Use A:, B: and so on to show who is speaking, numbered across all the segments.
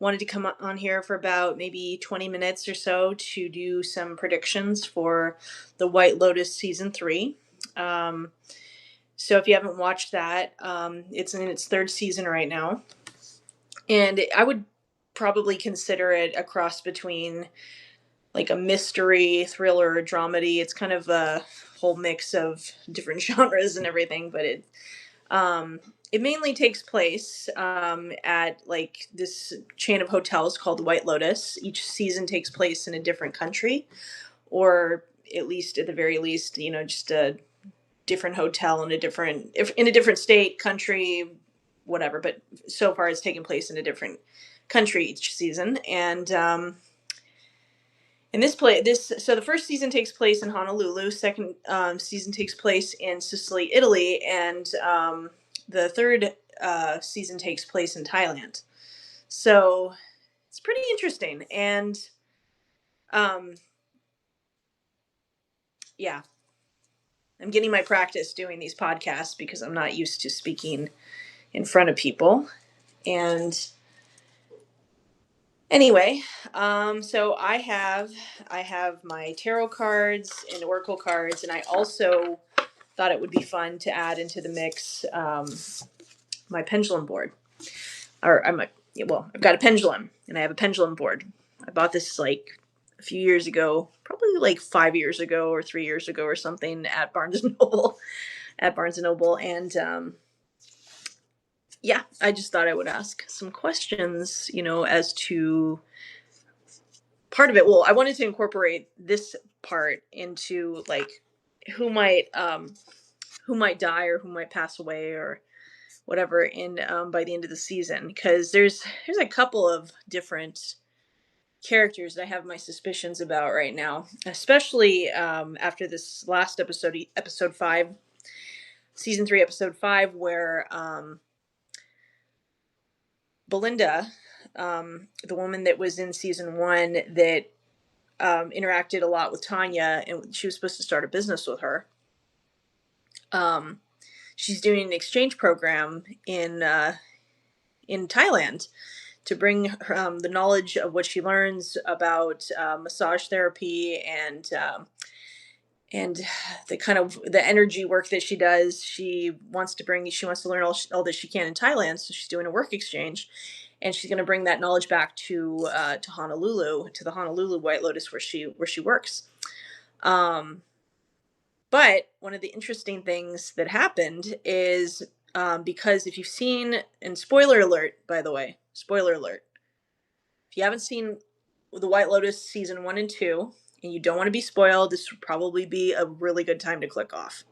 A: wanted to come on here for about maybe 20 minutes or so to do some predictions for the White Lotus season 3. Um, so if you haven't watched that, it's in its third season right now. And I would probably consider it a cross between like a mystery, thriller, dramedy. It's kind of a whole mix of different genres and everything, but it mainly takes place at like this chain of hotels called White Lotus. Each season takes place in a different country, or at least at the very least, just a different hotel in a different state, country, whatever. But so far, it's taken place in a different country each season, and in this so the first season takes place in Honolulu. Second season takes place in Sicily, Italy, and the third season takes place in Thailand. So it's pretty interesting, and um, yeah, I'm getting my practice doing these podcasts because I'm not used to speaking in front of people. And anyway, so I have my tarot cards and oracle cards, and I also thought it would be fun to add into the mix my pendulum board. Or I've got a pendulum and I have a pendulum board. I bought this like a few years ago, probably like 5 years ago or 3 years ago or something at Barnes and Noble. And yeah, I just thought I would ask some questions, as to part of it. Well, I wanted to incorporate this part into like who might um, who might die or who might pass away or whatever in by the end of the season, because there's a couple of different characters that I have my suspicions about right now, especially after this last episode 5, season 3, episode 5, where Belinda, the woman that was in season 1 that interacted a lot with Tanya, and she was supposed to start a business with her. She's doing an exchange program in Thailand to bring the knowledge of what she learns about massage therapy and the kind of the energy work that she does. She wants to learn all that she can in Thailand, so she's doing a work exchange, and she's going to bring that knowledge back to Honolulu, to the Honolulu White Lotus where she works. But one of the interesting things that happened is because if you've seen, and spoiler alert, by the way, spoiler alert, if you haven't seen The White Lotus season 1 and 2, and you don't want to be spoiled, this would probably be a really good time to click off.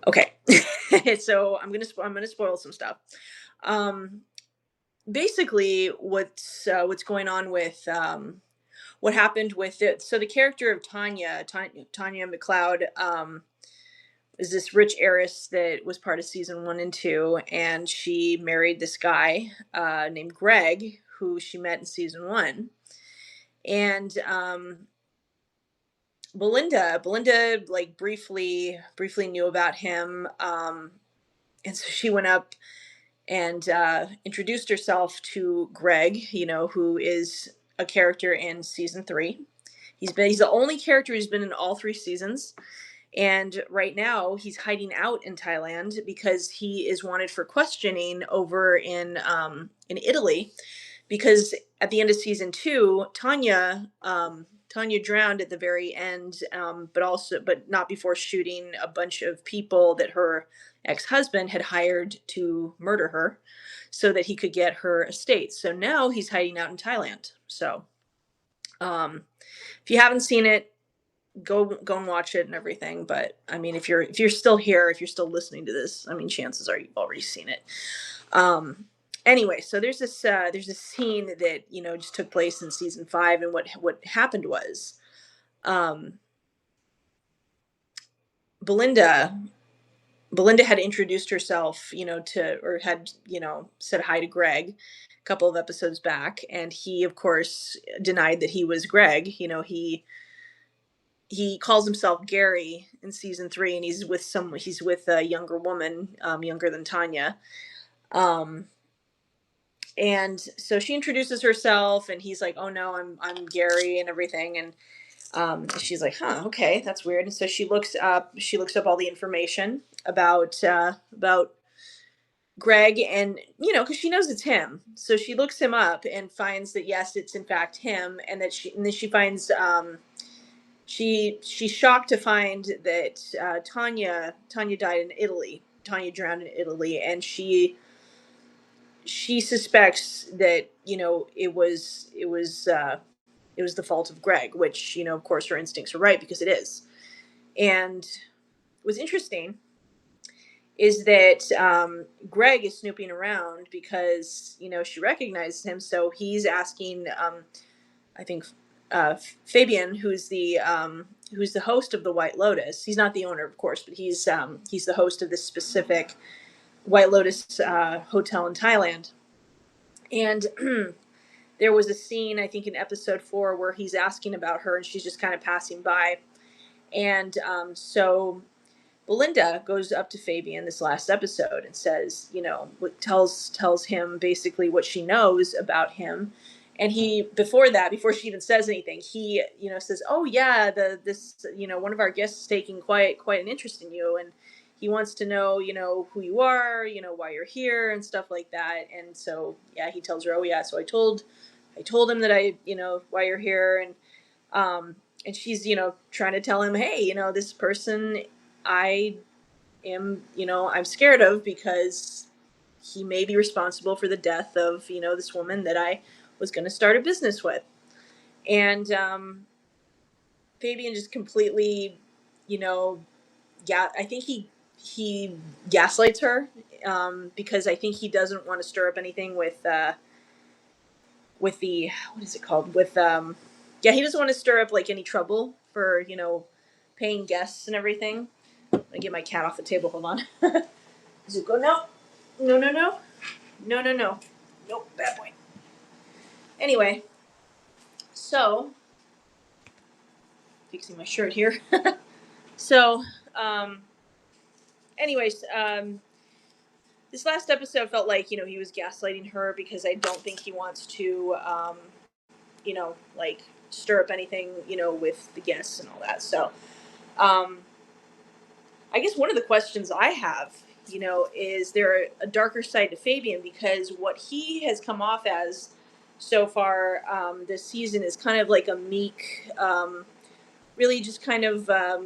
A: Okay, so I'm gonna spoil some stuff. Basically, what's going on with what happened with it. So the character of Tanya McLeod, is this rich heiress that was part of season 1 and 2, and she married this guy named Greg, who she met in season 1. And Belinda like briefly knew about him, and so she went up and introduced herself to Greg, who is a character in season 3. He's the only character who's been in all 3 seasons. And right now he's hiding out in Thailand because he is wanted for questioning over in Italy, because at the end of season 2, Tanya drowned at the very end, but not before shooting a bunch of people that her ex-husband had hired to murder her so that he could get her estate. So now he's hiding out in Thailand. So if you haven't seen it, go and watch it and everything. But I mean, if you're still here, if you're still listening to this, I mean, chances are you've already seen it. Anyway, so there's this scene that just took place in season 5, and what happened was Belinda had introduced herself, had said hi to Greg a couple of episodes back, and he of course denied that he was Greg. He calls himself Gary in season 3, and he's with a younger woman, younger than Tanya. And so she introduces herself, and he's like, "Oh no, I'm Gary," and everything. And she's like, "Huh, okay, that's weird." And so she looks up all the information about Greg, and because she knows it's him, so she looks him up and finds that yes, it's in fact him, and then she finds she's shocked to find that Tanya died in Italy. Tanya drowned in Italy, and she suspects that it was the fault of Greg, which of course her instincts are right because it is. And what's interesting is that Greg is snooping around because she recognizes him, so he's asking I think Fabian, who's the host of the White Lotus. He's not the owner, of course, but he's the host of this specific White Lotus hotel in Thailand. And there was a scene, I think, in episode 4 where he's asking about her, and she's just kind of passing by. And so Belinda goes up to Fabian this last episode and says, tells him basically what she knows about him. And he, before she even says anything, he, says, "Oh yeah, this one of our guests is taking quite an interest in you, and he wants to know, who you are, why you're here and stuff like that." And so, yeah, he tells her, "Oh yeah, so I told him that why you're here." And she's, trying to tell him, "Hey, this person I I'm scared of because he may be responsible for the death of, this woman that I was going to start a business with." And Fabian just completely, I think he gaslights her because I think he doesn't want to stir up anything with the, what is it called? Yeah, he doesn't want to stir up like any trouble for, paying guests and everything. Let me get my cat off the table. Hold on. Zuko, no. No, no, no. No, no, no. Nope, bad boy. Anyway, so, fixing my shirt here. So, anyways, this last episode felt like, he was gaslighting her because I don't think he wants to, like, stir up anything, with the guests and all that. So, I guess one of the questions I have, is there a darker side to Fabian? Because what he has come off as so far this season is kind of like a meek, really just kind of, I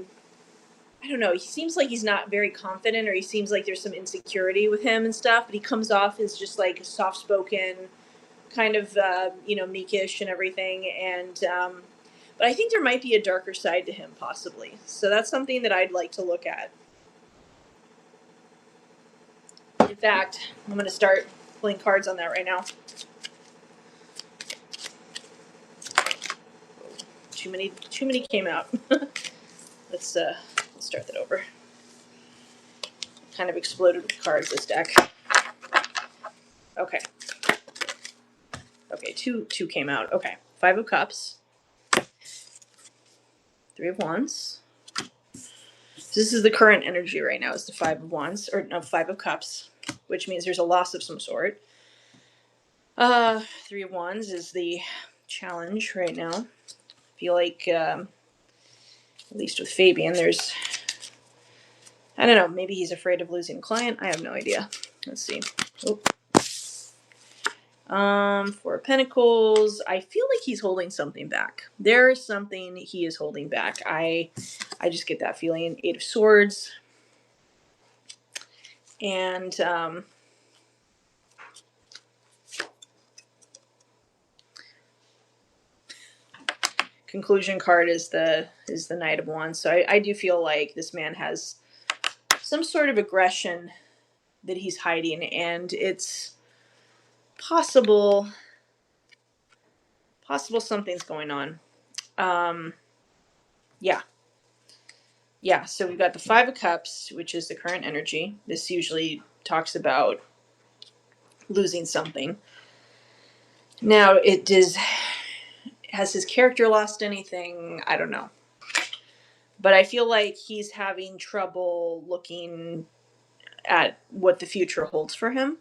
A: don't know, he seems like he's not very confident, or he seems like there's some insecurity with him and stuff, but he comes off as just like soft spoken, kind of, meekish and everything. And, but I think there might be a darker side to him, possibly. So that's something that I'd like to look at. In fact, I'm going to start pulling cards on that right now. Too many came out. Let's start that over. Kind of exploded with cards, this deck. Okay. Okay, two came out. Okay. 5 of Cups. 3 of Wands. So this is the current energy right now, is the 5 of Wands, or no, 5 of Cups, which means there's a loss of some sort. 3 of Wands is the challenge right now. I feel like, at least with Fabian, there's, I don't know, maybe he's afraid of losing a client. I have no idea. Let's see. Oh. 4 of Pentacles. I feel like he's holding something back. There is something he is holding back. I just get that feeling. 8 of Swords. And conclusion card is the Knight of Wands. So I do feel like this man has some sort of aggression that he's hiding, and it's possible something's going on. Yeah, so we've got the 5 of Cups, which is the current energy. This usually talks about losing something. Now, has his character lost anything? I don't know. But I feel like he's having trouble looking at what the future holds for him.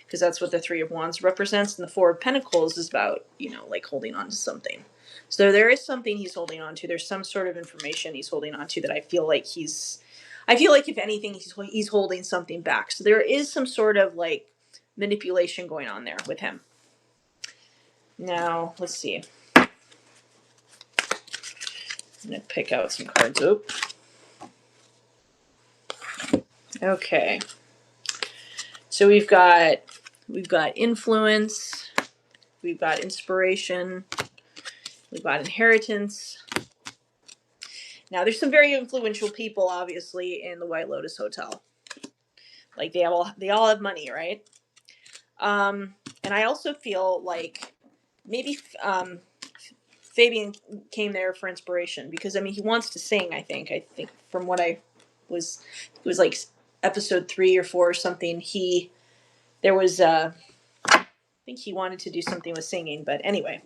A: because that's what the Three of Wands represents. And the Four of Pentacles is about, like holding on to something. So there is something he's holding on to. There's some sort of information he's holding on to that I feel like if anything, he's holding something back. So there is some sort of like manipulation going on there with him. Now, let's see. I'm going to pick out some cards. Okay. So we've got influence, we've got inspiration, we've got inheritance. Now, there's some very influential people, obviously, in the White Lotus Hotel. Like they all have money, right? And I also feel like maybe Fabian came there for inspiration because he wants to sing. I think from what it was like episode 3 or 4 or something. I think he wanted to do something with singing, but anyway,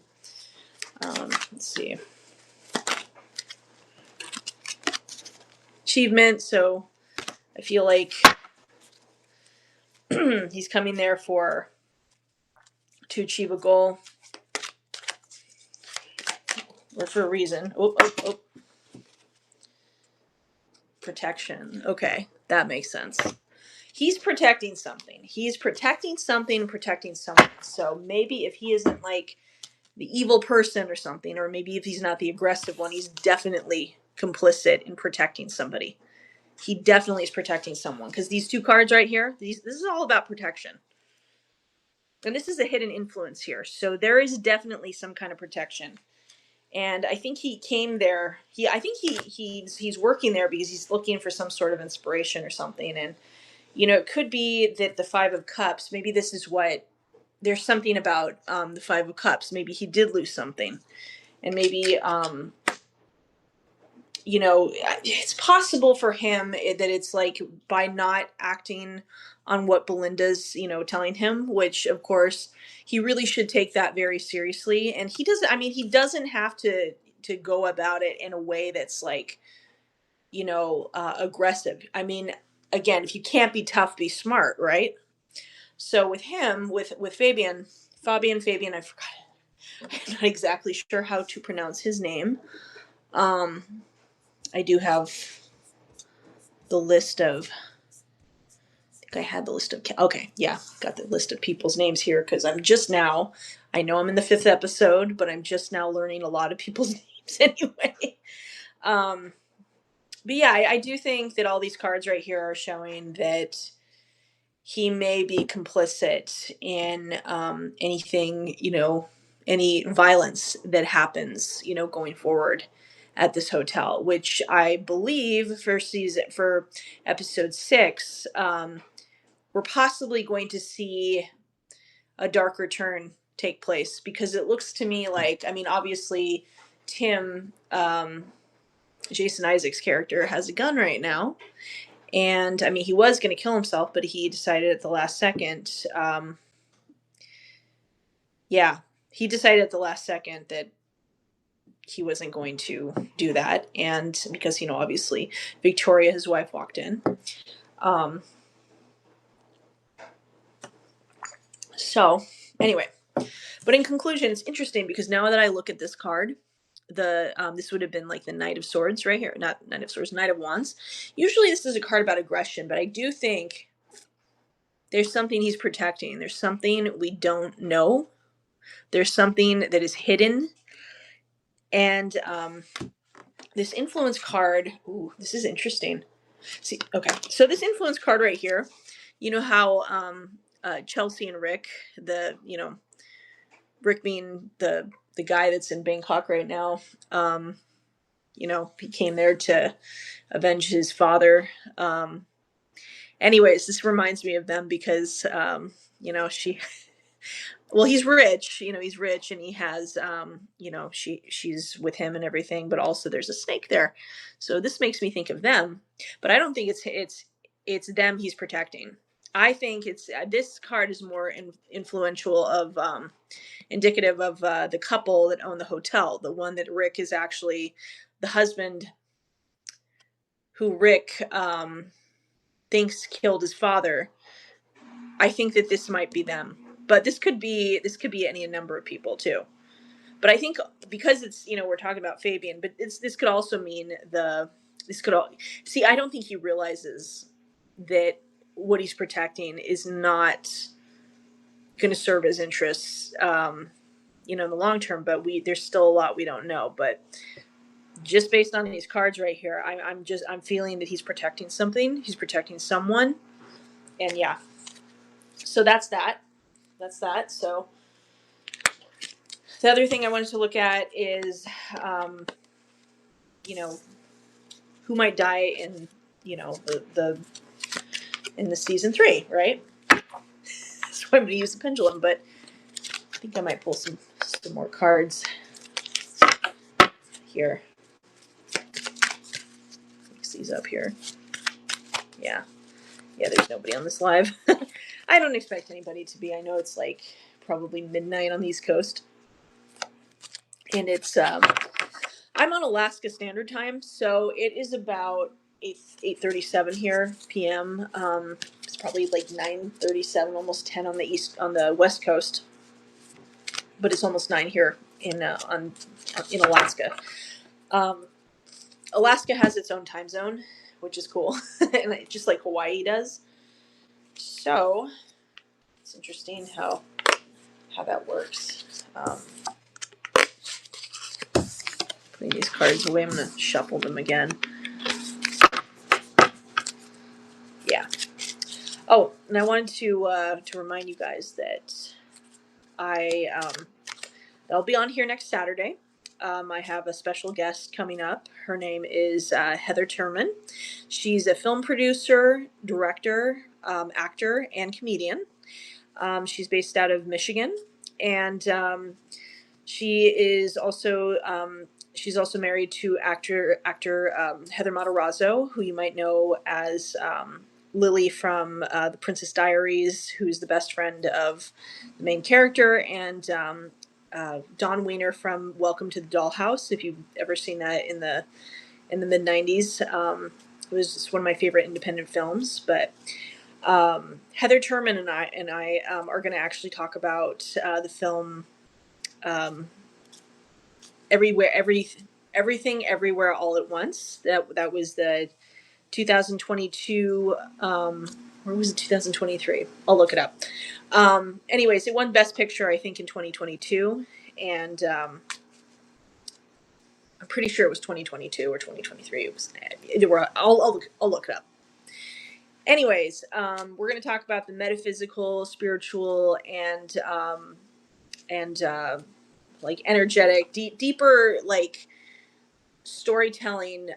A: let's see. Achievement. So I feel like he's coming there to achieve a goal or for a reason. Protection. Okay, that makes sense. He's protecting something. Protecting someone. So maybe if he isn't like the evil person or something, or maybe if he's not the aggressive one, he's definitely complicit in protecting somebody. He definitely is protecting someone because these 2 cards right here, this is all about protection. And this is a hidden influence here. So there is definitely some kind of protection. And I think he came there. I think he's working there because he's looking for some sort of inspiration or something. And it could be that the 5 of Cups, maybe this is what, there's something about the 5 of Cups. Maybe he did lose something. And maybe, it's possible for him that it's like by not acting on what Belinda's, telling him, which of course he really should take that very seriously. And he doesn't have to go about it in a way that's like, aggressive. Again, if you can't be tough, be smart, right? So with him, with Fabian, I forgot. I'm not exactly sure how to pronounce his name. I do have the list of, I think I had the list of, okay, yeah, got the list of people's names here because I know I'm in the 5th episode, but I'm just now learning a lot of people's names anyway. But yeah, I do think that all these cards right here are showing that he may be complicit in anything, any violence that happens, going forward at this hotel, which I believe for episode 6, we're possibly going to see a darker turn take place because it looks to me like, obviously Tim, Jason Isaacs' character, has a gun right now. And he was going to kill himself, but he decided at the last second, he decided at the last second that he wasn't going to do that. And because, obviously Victoria, his wife, walked in. So anyway, but in conclusion, it's interesting because now that I look at this card, this would have been like the Knight of Swords right here, not Knight of Swords, Knight of Wands. Usually this is a card about aggression, but I do think there's something he's protecting. There's something we don't know. There's something that is hidden. And this influence card, ooh, this is interesting. See, okay, so this influence card right here, you know how Chelsea and Rick, Rick being the guy that's in Bangkok right now, he came there to avenge his father. Anyways, this reminds me of them because, he's rich, he's rich and he has, she's with him and everything, but also there's a snake there. So this makes me think of them, but I don't think it's them he's protecting. I think this card is more influential of, indicative of the couple that own the hotel, the one that Rick is actually the husband who Rick thinks killed his father. I think that this might be them, but this could be any number of people too. But I think because it's, we're talking about Fabian, but this could also mean this could all see. I don't think he realizes that what he's protecting is not going to serve his interests, in the long term. But there's still a lot we don't know. But just based on these cards right here, I'm feeling that he's protecting something. He's protecting someone, and yeah. So that's that. That's that. So the other thing I wanted to look at is, you know, who might die in, the in the season 3, right? So I'm going to use the pendulum, but I think I might pull some more cards here. Mix these up here. Yeah, there's nobody on this live. I don't expect anybody to be. I know it's like probably midnight on the East Coast, and it's I'm on Alaska Standard Time, so it is about 8:37 here p.m. It's probably like 9:37, almost 10 on the West Coast, but it's almost 9 here in Alaska. Alaska has its own time zone, which is cool, and just like Hawaii does. So it's interesting how that works. Putting these cards away, I'm going to shuffle them again. Yeah. Oh, and I wanted to remind you guys that I'll be on here next Saturday. I have a special guest coming up. Her name is Heather Turman. She's a film producer, director, actor, and comedian. She's based out of Michigan, and she is also she's also married to actor Heather Matarazzo, who you might know as Lily from The Princess Diaries, who's the best friend of the main character, and Dawn Wiener from Welcome to the Dollhouse. If you've ever seen that in the mid '90s, it was just one of my favorite independent films. But Heather Turman and I are going to actually talk about the film Everything Everywhere All at Once. That was the 2022. Or was it 2023? I'll look it up. Anyways, it won Best Picture, I think, in 2022, and I'm pretty sure it was 2022 or 2023. It was either way. I'll look it up. Anyways, we're going to talk about the metaphysical, spiritual, and like energetic, deeper, like storytelling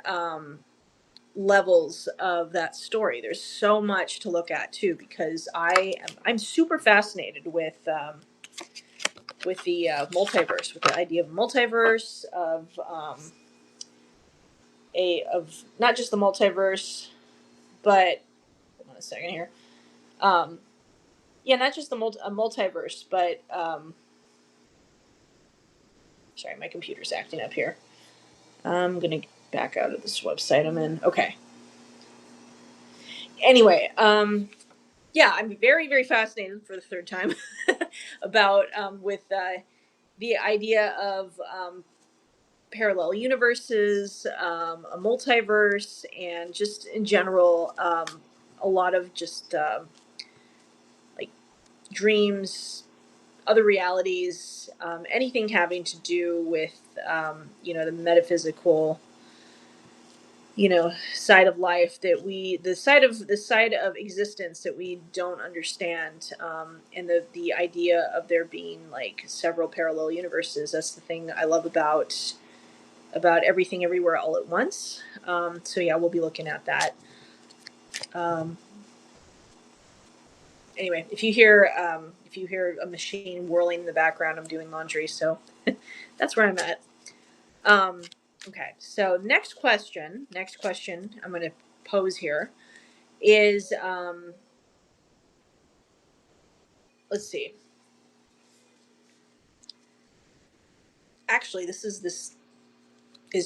A: levels of that story. There's so much to look at too, because I'm super fascinated with the multiverse, with the idea of multiverse, of not just the multiverse, but hold on a second here. Yeah, not just a multiverse, but sorry, my computer's acting up here. I'm gonna back out of this website I'm in. Okay. Anyway, yeah, I'm very, very fascinated for the third time about with the idea of parallel universes, a multiverse, and just in general, a lot of just like dreams, other realities, anything having to do with the metaphysical side of life, that the side of existence that we don't understand, and the idea of there being like several parallel universes. That's the thing I love about Everything Everywhere All at Once. So yeah, we'll be looking at that. Anyway, if you hear a machine whirling in the background, I'm doing laundry, so that's where I'm at. Okay, so next question I'm going to pose here is, let's see. Actually, this is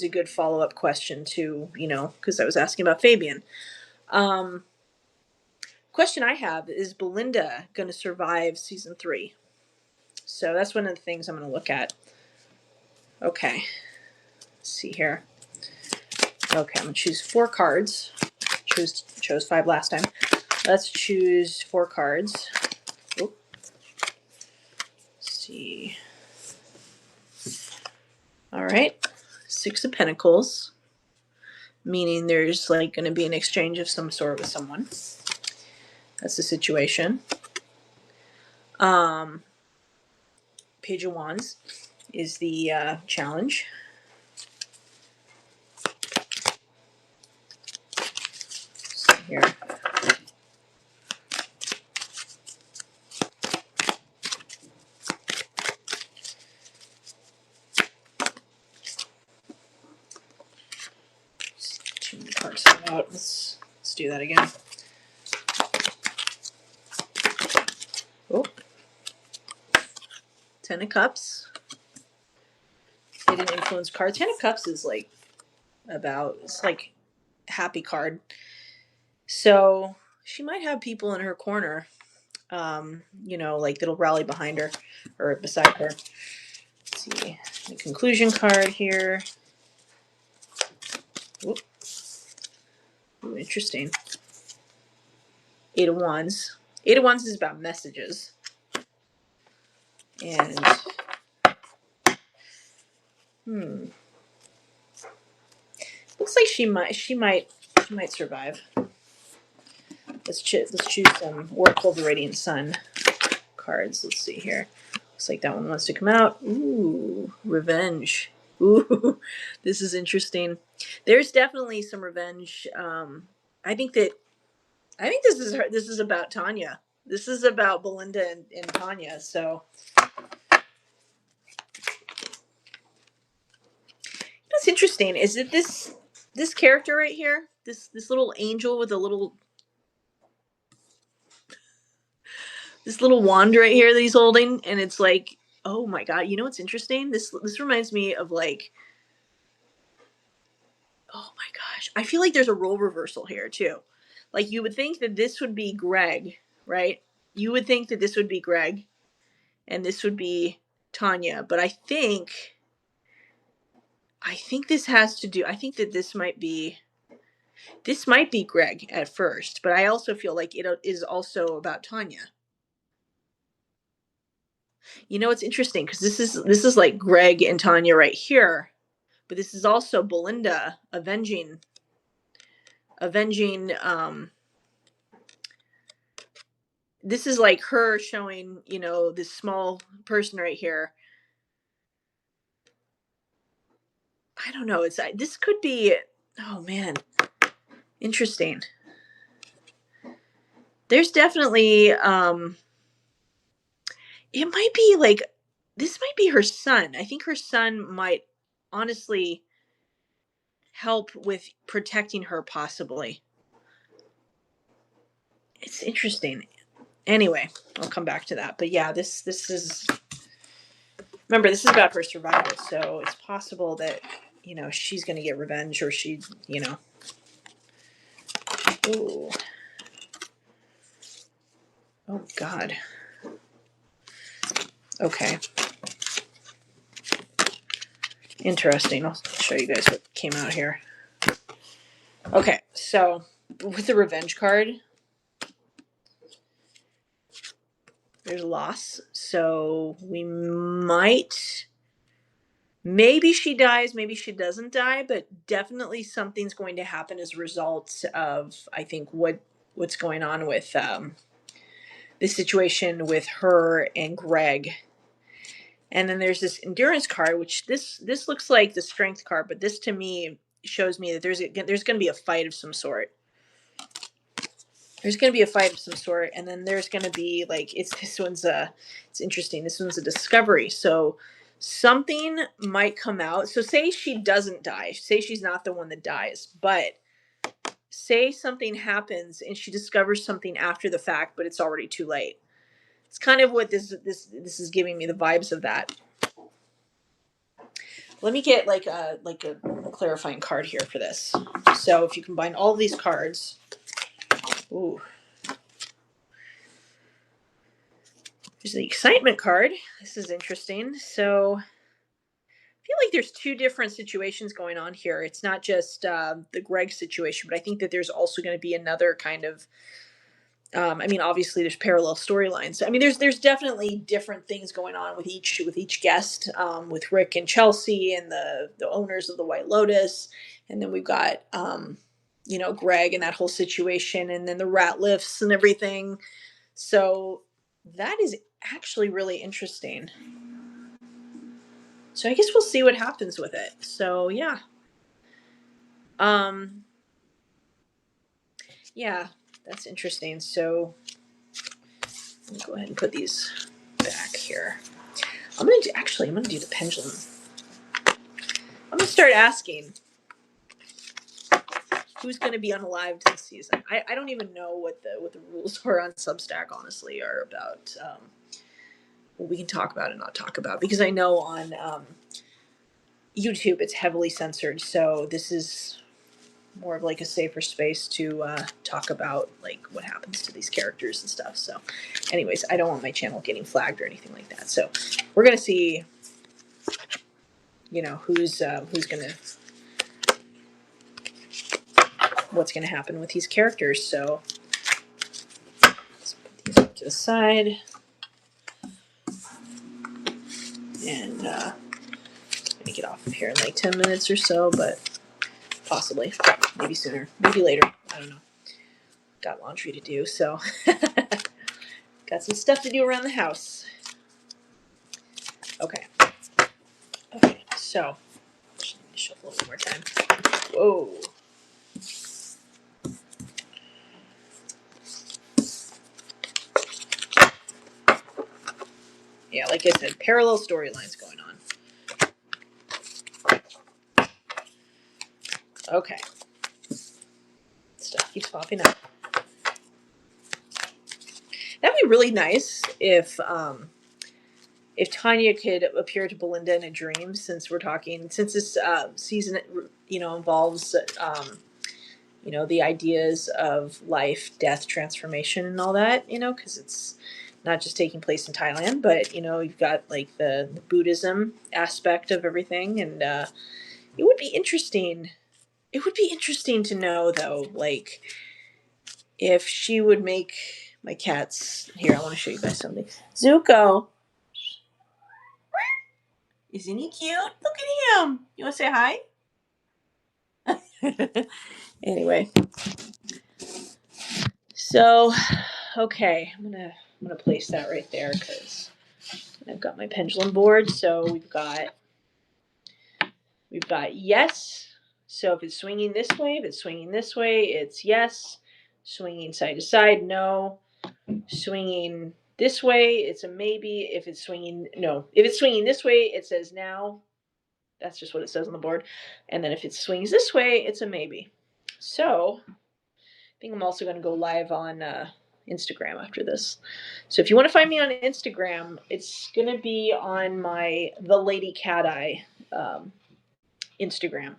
A: a good follow-up question to, because I was asking about Fabian. question I have is Belinda going to survive season 3? So that's one of the things I'm going to look at. Okay. Let's see here. Okay, I'm going to choose 4 cards. Chose 5 last time. Let's choose 4 cards. Oop. Let's see. All right. 6 of Pentacles, meaning there's like going to be an exchange of some sort with someone. That's the situation. Page of Wands is the challenge. So here. Too many cards out. Let's do that again. Oh. 10 of Cups. Hidden influence card. 10 of Cups is like it's like happy card. So she might have people in her corner, like that'll rally behind her or beside her. Let's see the conclusion card here. Whoop. Ooh, interesting. 8 of Wands. 8 of Wands is about messages. And looks like she might survive. Let's choose some Oracle of the Radiant Sun cards. Let's see here. Looks like that one wants to come out. Ooh, revenge. Ooh, this is interesting. There's definitely some revenge. I think this is about Tanya. This is about Belinda and Tanya. So what's interesting is that this character right here, this little angel with this little wand right here that he's holding, and it's like, oh my god, you know what's interesting? This reminds me of like, oh my gosh, I feel like there's a role reversal here too. Like you would think that this would be Greg, right? You would think that this would be Greg, and this would be Tanya, but I think this has to do. I think that this might be Greg at first, but I also feel like it is also about Tanya. You know, it's interesting because this is like Greg and Tanya right here, but this is also Belinda avenging. This is like her showing, this small person right here. I don't know. This could be. Oh man, interesting. There's definitely. It might be like this might be her son. I think her son might honestly help with protecting her, possibly. It's interesting. Anyway, I'll come back to that. But yeah, this is, remember, this is about her survival, so it's possible that she's going to get revenge, or she. Ooh. Oh God. Okay. Interesting. I'll show you guys what came out here. Okay, so with the revenge card, there's loss. So we maybe she dies, maybe she doesn't die, but definitely something's going to happen as a result of, I think, what's going on with this situation with her and Greg. And then there's this endurance card, which this looks like the strength card, but this to me shows me that there's going to be a fight of some sort. There's going to be a fight of some sort, and then there's going to be like it's interesting. This one's a discovery. So something might come out. So say she doesn't die. Say she's not the one that dies, but say something happens and she discovers something after the fact, but it's already too late. It's kind of what this is giving me the vibes of that. Let me get like a clarifying card here for this. So if you combine all of these cards, ooh, There's the excitement card. This is interesting. So I feel like there's two different situations going on here. It's not just the Greg situation, but I think that there's also going to be another kind of. I mean, obviously, there's parallel storylines. I mean, there's definitely different things going on with each guest, with Rick and Chelsea and the owners of the White Lotus, and then we've got Greg and that whole situation, and then the rat lifts and everything. So that is actually really interesting. So I guess we'll see what happens with it. So yeah. Um yeah, that's interesting. So let me go ahead and put these back here. I'm gonna do the pendulum. I'm gonna start asking who's gonna be unalived this season. I don't even know what the rules are on Substack, honestly, are about what we can talk about and not talk about, because I know on YouTube it's heavily censored, so this is more of like a safer space to talk about like what happens to these characters and stuff. So anyways, I don't want my channel getting flagged or anything like that. So we're gonna see, who's gonna what's gonna happen with these characters. So let's put these up to the side, and gonna get off of here in like 10 minutes or so, but possibly, maybe sooner, maybe later, I don't know. Got laundry to do, so got some stuff to do around the house. Okay, so shuffle a little more time. Whoa. Yeah, like I said, parallel storylines going on. Okay. Stuff keeps popping up. That'd be really nice if Tanya could appear to Belinda in a dream, since this season, involves, the ideas of life, death, transformation, and all that, because it's not just taking place in Thailand, but, you've got like the Buddhism aspect of everything. And it would be interesting. It would be interesting to know, though, like, if she would make my cats. Here, I want to show you guys something. Zuko. Isn't he cute? Look at him. You want to say hi? Anyway. So, okay, I'm gonna place that right there, because I've got my pendulum board. So we've got yes. So if it's swinging this way, it's yes. Swinging side to side, no. Swinging this way, it's a maybe. If it's swinging this way, it says now. That's just what it says on the board. And then if it swings this way, it's a maybe. So I think I'm also going to go live on Instagram after this. So if you want to find me on Instagram, it's going to be on my The Lady Cat Eye Instagram,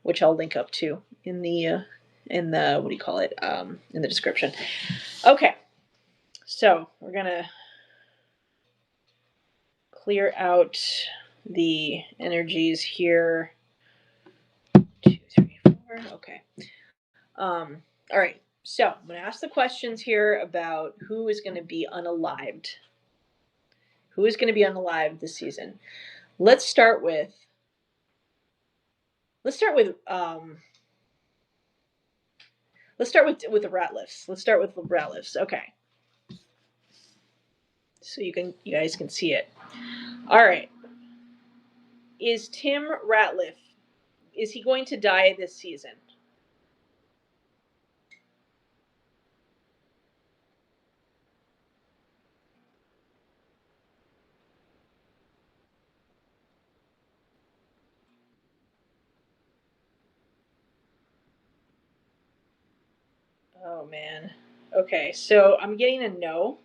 A: which I'll link up to in the in the description. Okay, so we're gonna clear out the energies here. 2, 3, 4. Okay. All right. So I'm gonna ask the questions here about who is going to be unalived. Who is going to be unalived this season? Let's start with. Let's start with the rat lifts. Let's start with the rat lifts. Okay. So you guys can see it. All right. Is Tim Ratliff, is he going to die this season? Oh man. Okay, so I'm getting a no.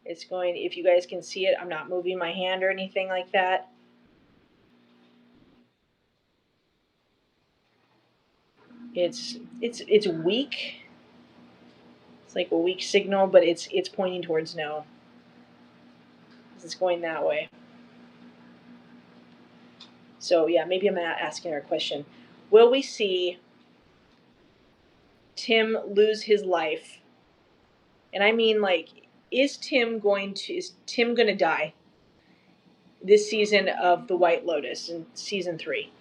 A: It's going, if you guys can see it, I'm not moving my hand or anything like that. It's weak. It's like a weak signal, but it's pointing towards no. It's going that way. So yeah, maybe I'm asking her a question. Will we see Tim lose his life? And I mean, like, is Tim going to die this season of The White Lotus in season 3?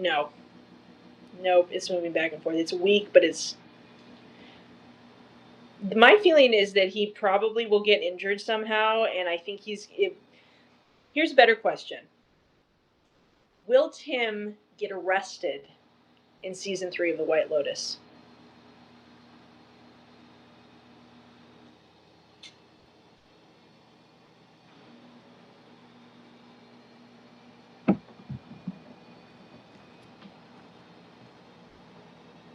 A: No. Nope, it's moving back and forth. It's weak, but it's. My feeling is that he probably will get injured somehow, and I think here's a better question. Will Tim get arrested in season 3 of The White Lotus?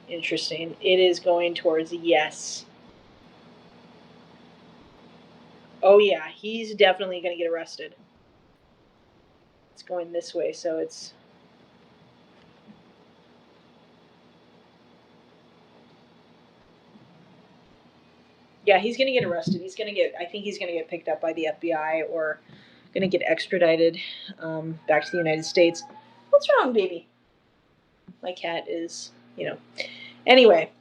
A: Interesting. It is going towards yes. Oh yeah, he's definitely going to get arrested. It's going this way, so it's. Yeah, he's going to get arrested. I think he's going to get picked up by the FBI or going to get extradited back to the United States. What's wrong, baby? My cat is, Anyway,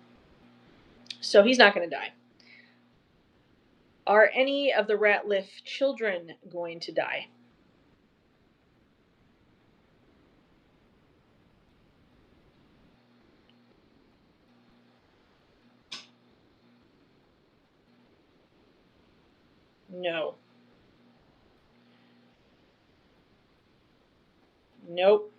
A: so he's not going to die. Are any of the Ratliff children going to die? No. Nope.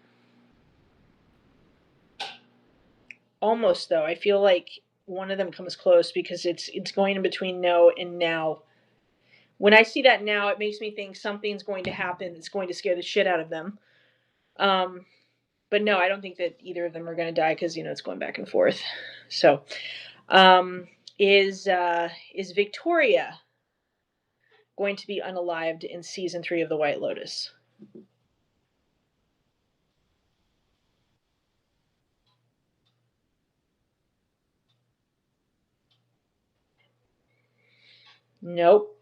A: Almost though. I feel like one of them comes close because it's going in between no and now. When I see that now, it makes me think something's going to happen that's going to scare the shit out of them. But no, I don't think that either of them are going to die because it's going back and forth. So, is Victoria going to be unalived in season 3 of The White Lotus? Nope.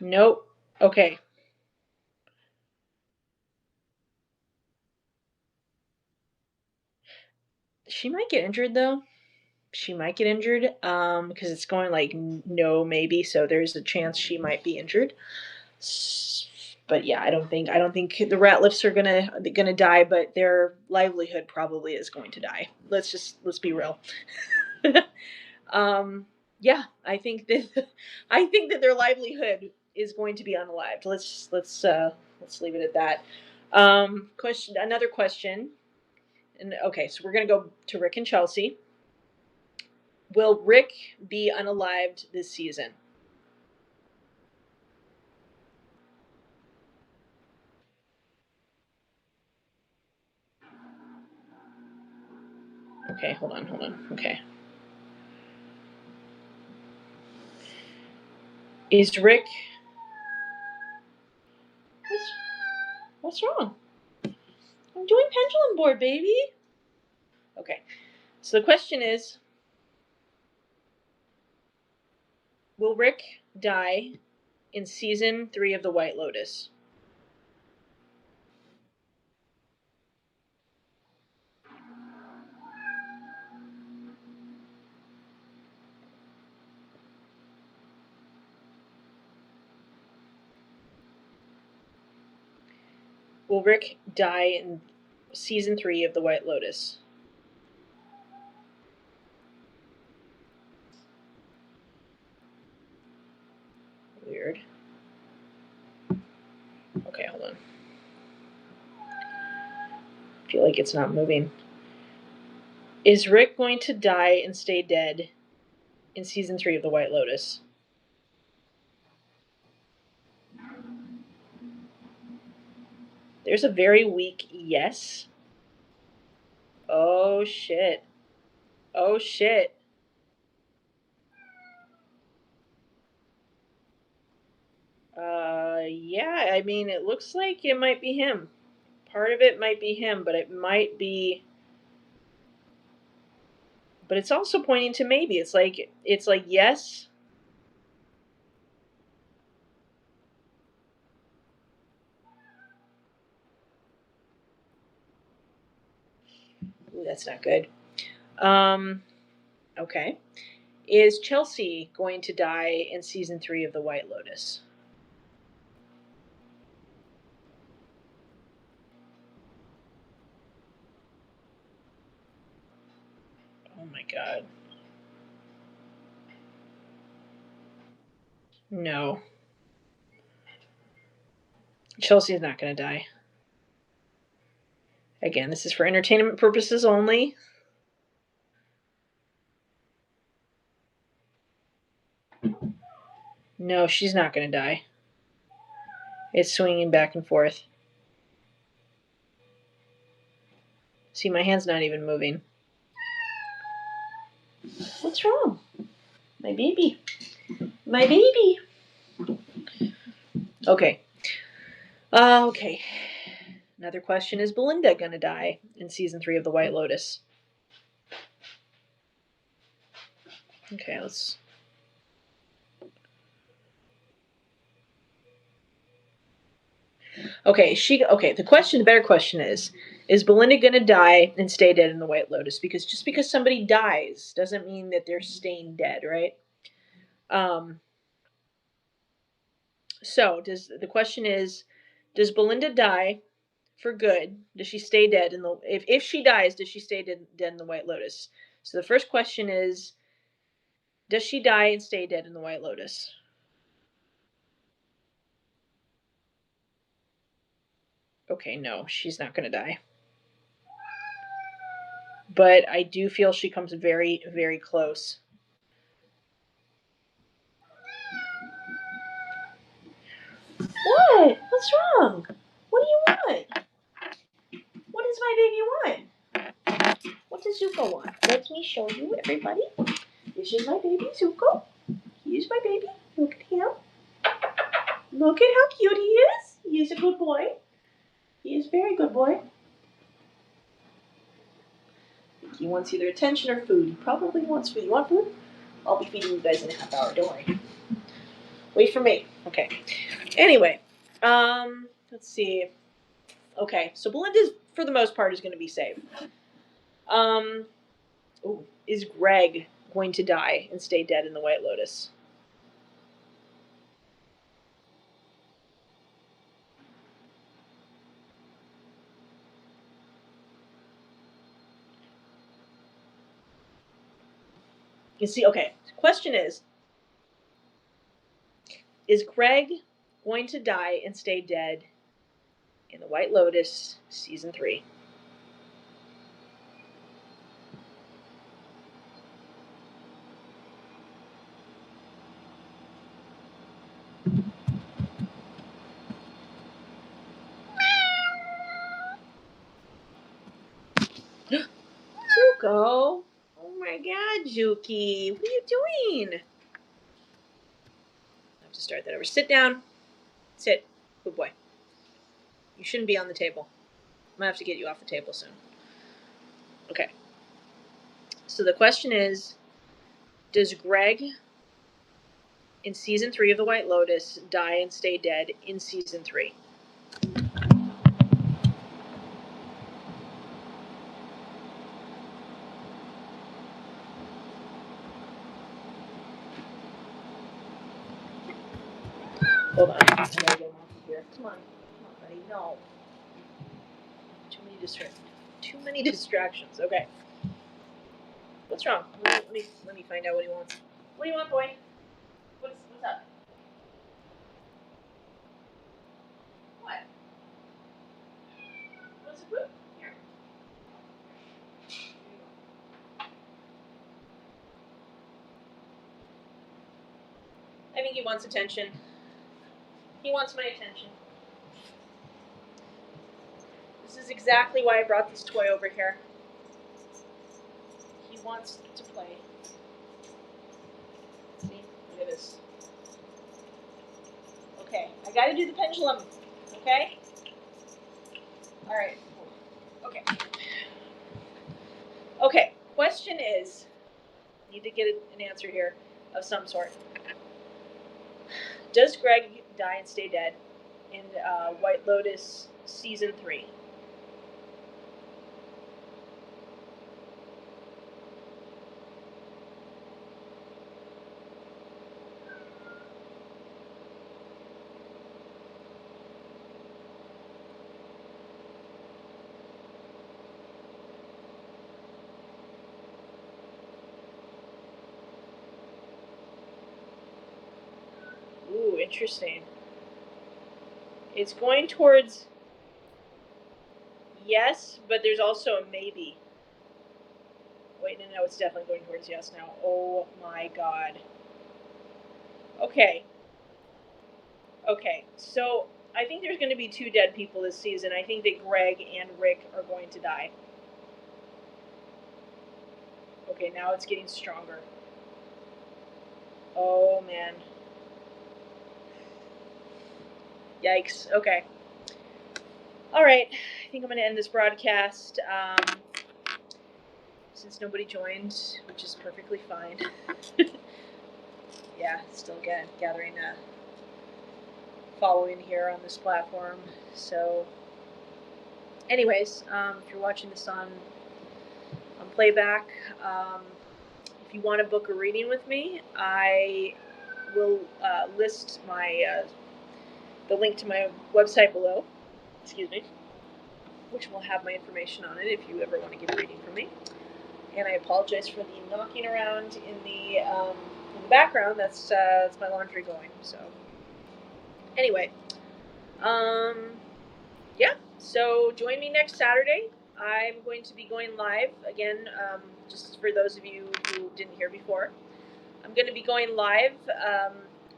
A: Nope. Okay. She might get injured though. She might get injured because it's going like no maybe, so there's a chance she might be injured. But yeah, I don't think the Ratliffs are gonna die, but their livelihood probably is going to die. Let's be real. Yeah, I think that their livelihood is going to be unalived. Let's leave it at that. Another question, and okay, so we're gonna go to Rick and Chelsea. Will Rick be unalived this season? Okay, hold on. Okay. Is Rick. What's wrong? I'm doing pendulum board, baby. Okay. So the question is, will Rick die in season 3 of The White Lotus? Will Rick die in season 3 of The White Lotus? Weird. Okay, hold on. I feel like it's not moving. Is Rick going to die and stay dead in season 3 of The White Lotus? There's a very weak yes. Oh shit. Oh shit. Yeah, I mean, it looks like it might be him. Part of it might be him, but it might be. But it's also pointing to maybe. It's like yes. Ooh, that's not good. Okay. Is Chelsea going to die in season 3 of The White Lotus? Oh my god. No. Chelsea's not going to die. Again, this is for entertainment purposes only. No, she's not going to die. It's swinging back and forth. See, my hand's not even moving. What's wrong? My baby. My baby. Okay. Okay. Another question, is Belinda going to die in season 3 of The White Lotus? Okay, let's. Okay, the better question is Belinda going to die and stay dead in The White Lotus? Because just because somebody dies doesn't mean that they're staying dead, right? So the question is, does Belinda die for good? Does she stay dead in the if she dies, does she stay dead in The White Lotus? So the first question is, does she die and stay dead in The White Lotus? Okay, no, she's not going to die. But I do feel she comes very, very close. What? What's wrong? What do you want? What does my baby want? What does Zuko want? Let me show you, everybody. This is my baby, Zuko. He is my baby. Look at him. Look at how cute he is. He is a good boy. He is a very good boy. He wants either attention or food. He probably wants food. You want food? I'll be feeding you guys in a half hour. Don't worry. Wait for me. Okay. Anyway, let's see. Okay, so Belinda's, for the most part, is going to be safe. Is Greg going to die and stay dead in The White Lotus? You see, okay, the question is Greg going to die and stay dead in The White Lotus season 3? Zuko! Oh my god, Zuki! What are you doing? I have to start that over. Sit down. Sit. Good boy. You shouldn't be on the table. I'm gonna have to get you off the table soon. Okay. So the question is, does Greg in season 3 of The White Lotus die and stay dead in season 3? Hold on. I gotta get him off of here. Come on, buddy. No. Too many distractions. Okay. What's wrong? Let me find out what he wants. What do you want, boy? What's up? What? What's the food? Here. I think he wants attention. He wants my attention. This is exactly why I brought this toy over here. He wants to play. See? Look at this. Okay, I gotta do the pendulum. Okay? Alright. Okay. Okay, question is, need to get an answer here of some sort. Does Greg die and stay dead in White Lotus season 3? Ooh, interesting. It's going towards yes, but there's also a maybe. Wait, no, it's definitely going towards yes now. Oh my god. Okay. Okay, so I think there's going to be 2 dead people this season. I think that Greg and Rick are going to die. Okay, now it's getting stronger. Oh man. Yikes. Okay. All right. I think I'm going to end this broadcast. Since nobody joined, which is perfectly fine. Yeah, still gathering a following here on this platform. So, anyways, if you're watching this on playback, if you want to book a reading with me, I will list my the link to my website below. Excuse me, which will have my information on it if you ever want to get a reading from me. And I apologize for the knocking around in the background. That's my laundry going. So anyway, yeah. So join me next Saturday. I'm going to be going live again. Just for those of you who didn't hear before, I'm going to be going live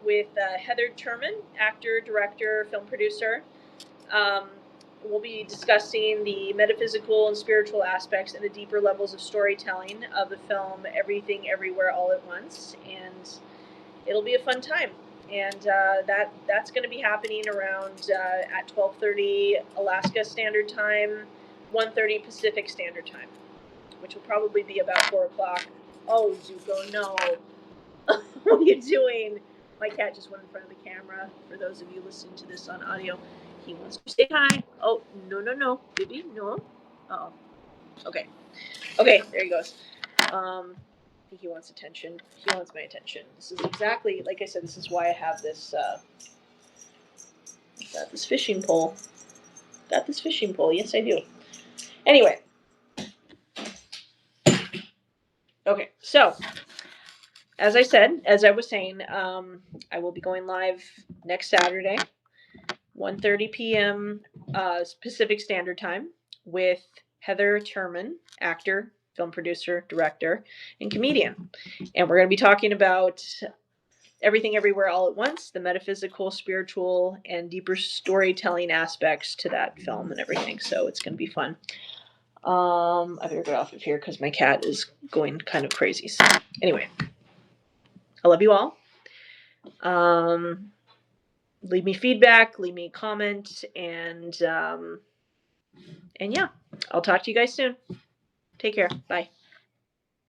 A: with Heather Turman, actor, director, film producer. We'll be discussing the metaphysical and spiritual aspects and the deeper levels of storytelling of the film Everything Everywhere All at Once, and it'll be a fun time. And that's going to be happening around at 12:30 Alaska Standard Time, 1:30 Pacific Standard Time, which will probably be about 4 o'clock. Oh, Zuko, no. What are you doing? My cat just went in front of the camera. For those of you listening to this on audio, he wants to say hi. Oh, no. Baby, no. Uh-oh. Okay. Okay, there he goes. I think he wants attention. He wants my attention. This is exactly, like I said, this is why I have this, got this fishing pole. Yes, I do. Anyway. Okay, so, as I was saying, I will be going live next Saturday, 1:30 p.m. Pacific Standard Time, with Heather Turman, actor, film producer, director, and comedian. And we're going to be talking about Everything Everywhere All at Once, the metaphysical, spiritual, and deeper storytelling aspects to that film and everything. So it's going to be fun. I better get off of here because my cat is going kind of crazy. So anyway, I love you all. Leave me feedback, leave me a comment, and yeah, I'll talk to you guys soon. Take care. Bye.